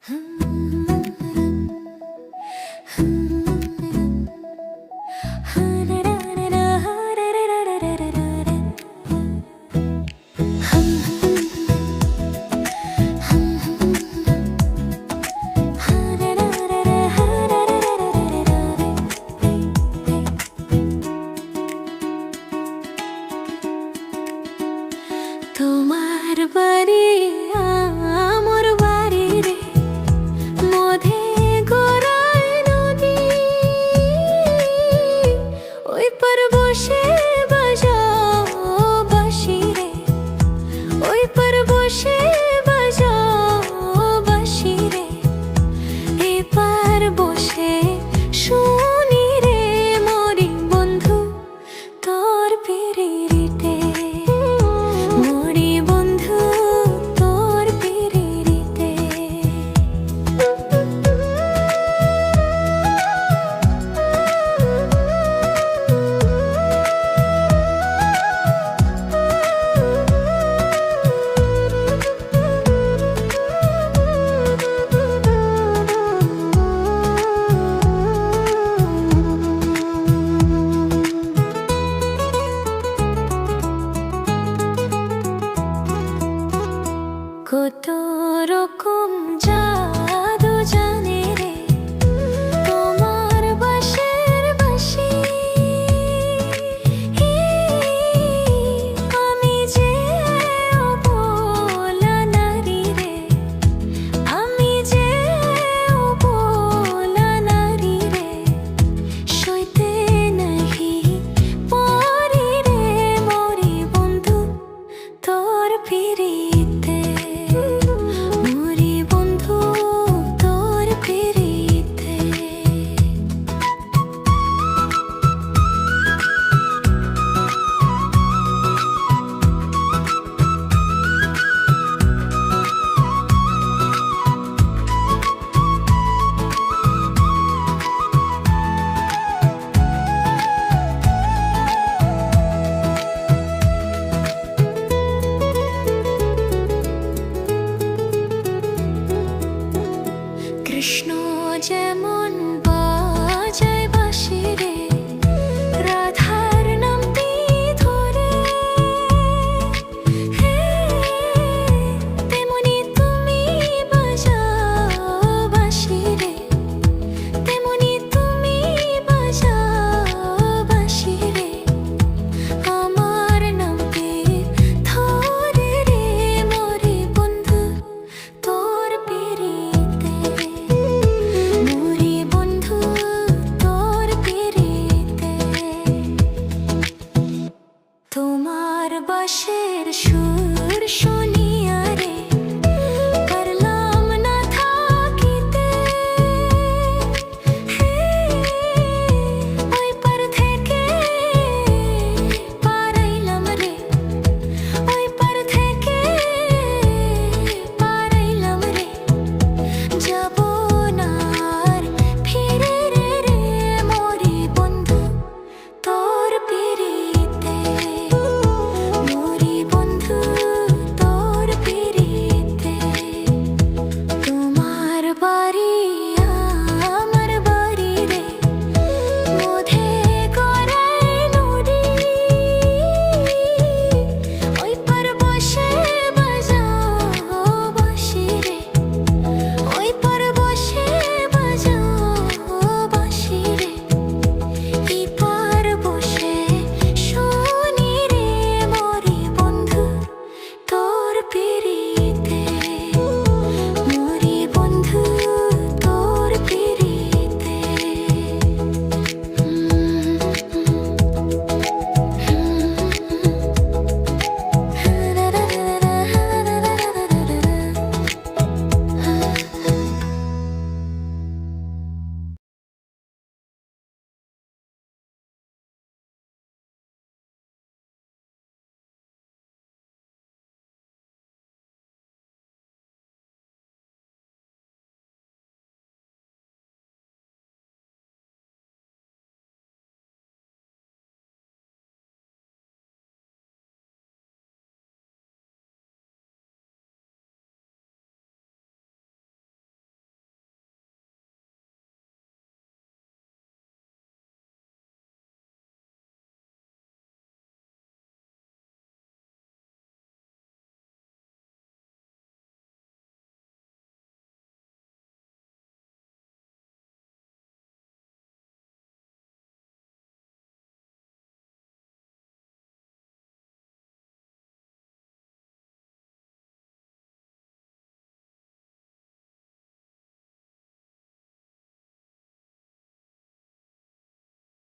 তোমার বাড়ি আমার বাড়ি রে, মধে গড়ায় নদী, ওই পার বসে বাজাও বাঁশি রে, ওই পার বসে বাজাও বাঁশি রে, এপার বসে শুনি রে মরি বন্ধু তোর পিরিতে, মরি বন্ধু তোর পিরিতে। কত রকম জাদু জানে রে তোমার বাঁশের বাঁশি, আমি যে অবলা নারী রে, আমি যে অবলা নারী রে, সইতে নাহি পারি রে মরি বন্ধু তোর পিরিতে, মরি বন্ধু তোর পিরিতে। কৃষ্ণ যেমন বাজায় বাঁশি রে, রাধার নামটি ধরে, তেমনি তুমি বাজাও বাঁশি রে, তেমনি তুমি বাজাও বাঁশি রে, আমার নামটি ধরে রে মরি বন্ধু তোর পিরিতে, মরি বন্ধু তোর পিরিতে। তোমার বাঁশের সুর শুনিয়া রে পারলাম না থাকিতে, ওই পার থেকে পারাইলাম রে, ওই পার থেকে পারাইলাম রে, যাব না আর ফিরে রে রে মরি বন্ধু তোর পিরিতে, মরি বন্ধু তোর পিরিতে। তোমার বাড়ি